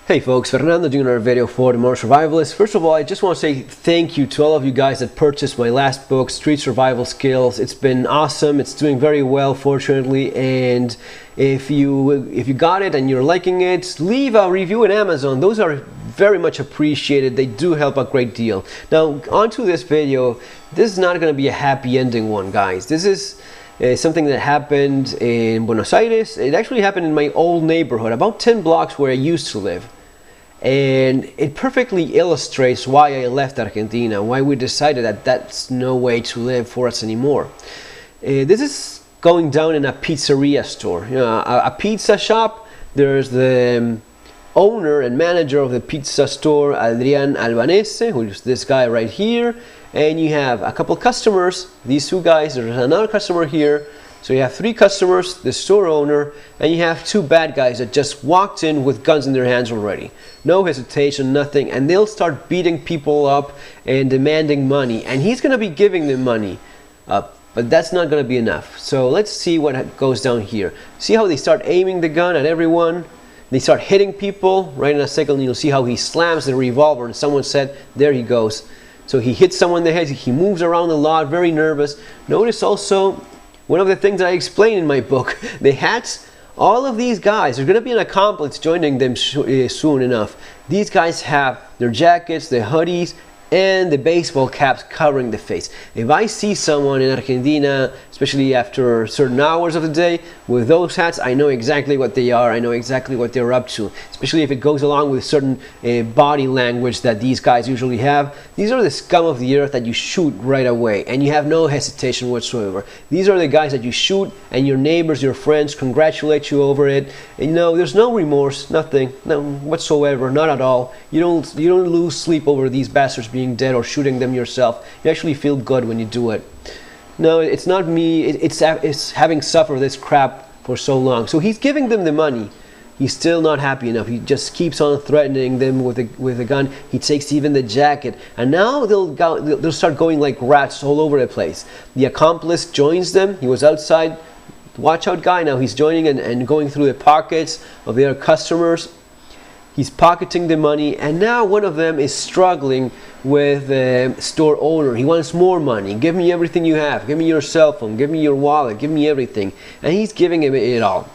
Hey folks, Fernando doing another video for The Modern Survivalist. First of all, I just want to say thank you to all of you guys that purchased my last book, Street Survival Skills. It's been awesome. It's doing very well, fortunately. And if you got it and you're liking it, leave a review on Amazon. Those are very much appreciated. They do help a great deal. Now, onto this video. This is not going to be a happy ending one, guys. This is something that happened in Buenos Aires. It actually happened in my old neighborhood, about 10 blocks where I used to live. And it perfectly illustrates why I left Argentina, why we decided that that's no way to live for us anymore. This is going down in a pizzeria store, a pizza shop. There's the owner and manager of the pizza store, Adrian Albanese, who is this guy right here. And you have a couple customers, these two guys. There's another customer here. So you have three customers, the store owner, and you have two bad guys that just walked in with guns in their hands already. No hesitation, nothing, and they'll start beating people up and demanding money. And he's going to be giving them money, but that's not going to be enough. So let's see what goes down here. See how they start aiming the gun at everyone? They start hitting people. Right in a second, you'll see how he slams the revolver, and someone said, there he goes. So he hits someone in the head. He moves around a lot, very nervous. Notice also, one of the things I explain in my book, the hats, all of these guys, there's going to be an accomplice joining them soon enough. These guys have their jackets, their hoodies, and the baseball caps covering the face. If I see someone in Argentina, especially after certain hours of the day, with those hats, I know exactly what they are. I know exactly what they're up to, especially if it goes along with certain body language that these guys usually have. These are the scum of the earth that you shoot right away, and you have no hesitation whatsoever. These are the guys that you shoot, and your neighbors, your friends congratulate you over it. And, there's no remorse, nothing, no whatsoever, not at all. You don't lose sleep over these bastards being dead or shooting them yourself. You actually feel good when you do it. No, it's not me. It's having suffered this crap for so long. So he's giving them the money. He's still not happy enough. He just keeps on threatening them with a gun. He takes even the jacket, and now they'll start going like rats all over the place. The accomplice joins them. He was outside. Watch out, guy. Now he's joining and going through the pockets of their customers. He's pocketing the money, and now one of them is struggling with the store owner. He wants more money. Give me everything you have. Give me your cell phone. Give me your wallet. Give me everything. And he's giving him it all.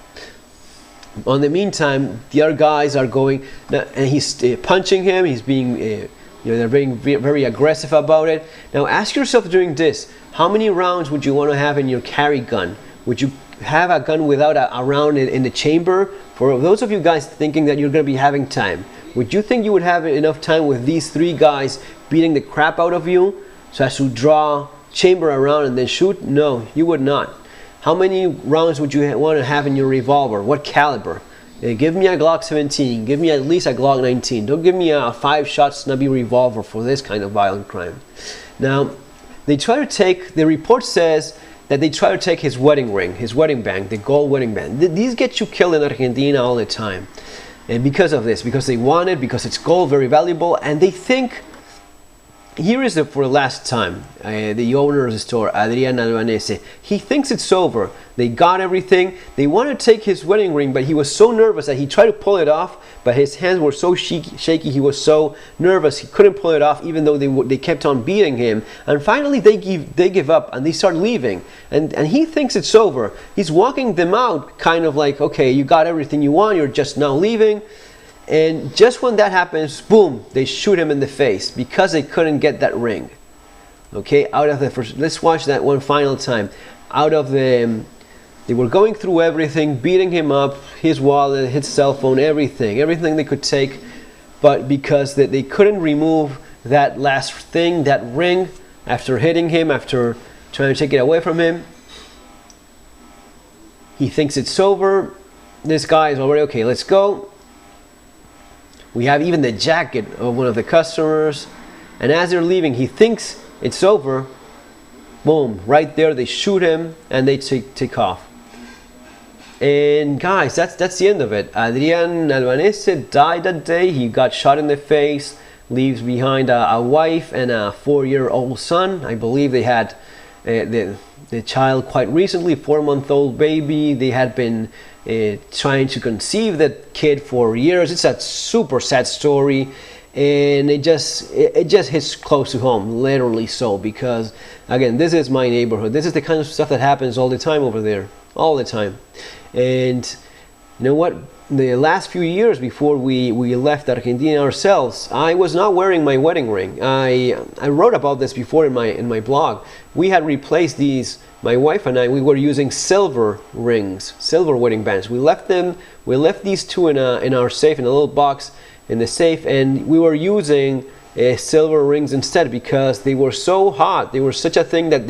In the meantime, the other guys are going, and he's punching him. He's being, they're being very aggressive about it. Now ask yourself during this, how many rounds would you want to have in your carry gun? Would you have a gun without a round in the chamber? For those of you guys thinking that you're going to be having time, would you think you would have enough time with these three guys beating the crap out of you so as to draw chamber around and then shoot? No, you would not. How many rounds would you want to have in your revolver? What caliber? Give me a Glock 17. Give me at least a Glock 19. Don't give me a 5-shot snubby revolver for this kind of violent crime. Now, the report says that they try to take his wedding ring, his wedding band, the gold wedding band. These get you killed in Argentina all the time. And because of this, because they want it, because it's gold, very valuable, and they think, here is it for the last time, the owner of the store, Adrian Albanese, he thinks it's over. They got everything. They want to take his wedding ring, but he was so nervous that he tried to pull it off, but his hands were so shaky, he was so nervous, he couldn't pull it off, even though they kept on beating him. And finally, they give up, and they start leaving. And he thinks it's over. He's walking them out, kind of like, okay, you got everything you want, you're just now leaving. And just when that happens, boom, they shoot him in the face because they couldn't get that ring. Okay, out of the first, let's watch that one final time. They were going through everything, beating him up, his wallet, his cell phone, everything they could take, but because they couldn't remove that last thing, that ring, after hitting him, after trying to take it away from him, he thinks it's over. This guy is already, okay, let's go. We have even the jacket of one of the customers, and as they're leaving, he thinks it's over. Boom, right there, they shoot him, and they take off. And guys, that's the end of it. Adrian Albanese died that day. He got shot in the face, leaves behind a wife and a 4-year-old son. I believe they had the child quite recently, 4-month-old baby. They had been trying to conceive that kid for years. It's a super sad story, and it just hits close to home, literally so, because again, this is my neighborhood. This is the kind of stuff that happens all the time over there, all the time. And you know what? The last few years before we left Argentina ourselves, I was not wearing my wedding ring. I wrote about this before in my blog. We had replaced these, my wife and I, we were using silver rings, silver wedding bands. We left these two in our safe, in a little box in the safe, and we were using silver rings instead because they were so hot. They were such a thing that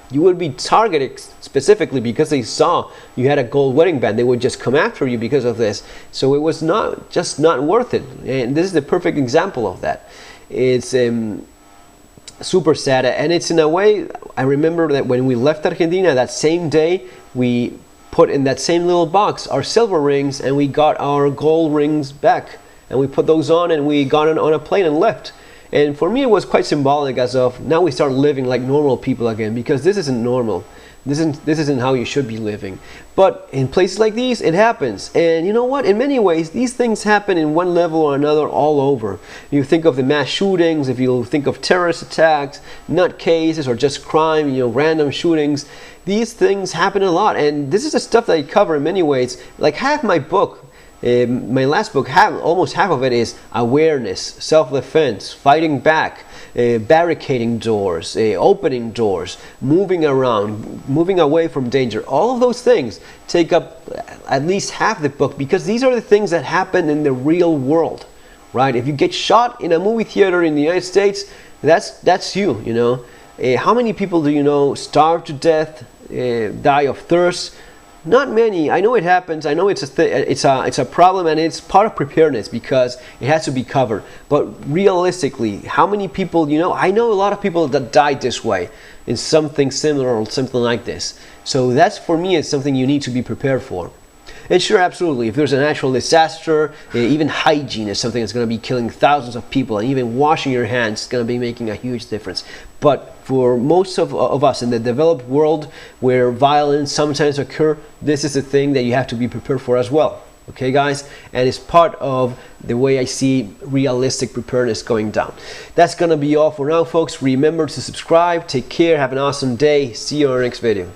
you would be targeted specifically because they saw you had a gold wedding band. They would just come after you because of this. So it was not worth it. And this is the perfect example of that. It's super sad, and it's in a way, I remember that when we left Argentina that same day, we put in that same little box our silver rings, and we got our gold rings back, and we put those on, and we got on a plane and left. And for me, it was quite symbolic, as of now we start living like normal people again, because this isn't normal. This isn't how you should be living. But in places like these, it happens. And you know what? In many ways, these things happen in one level or another all over. You think of the mass shootings, if you think of terrorist attacks, nut cases, or just crime, random shootings. These things happen a lot. And this is the stuff that I cover in many ways. Like half my book, my last book, almost half of it is awareness, self-defense, fighting back, barricading doors, opening doors, moving around, moving away from danger. All of those things take up at least half the book, because these are the things that happen in the real world, right? If you get shot in a movie theater in the United States, that's you. How many people do you know starve to death, die of thirst? Not many. I know it happens. I know it's a problem, and it's part of preparedness because it has to be covered. But realistically, how many people I know a lot of people that died this way in something similar or something like this. So that's, for me, is something you need to be prepared for. And sure, absolutely, if there's a natural disaster, even hygiene is something that's going to be killing thousands of people, and even washing your hands is going to be making a huge difference. But for most of us in the developed world, where violence sometimes occurs, this is a thing that you have to be prepared for as well. Okay, guys? And it's part of the way I see realistic preparedness going down. That's going to be all for now, folks. Remember to subscribe. Take care. Have an awesome day. See you on our next video.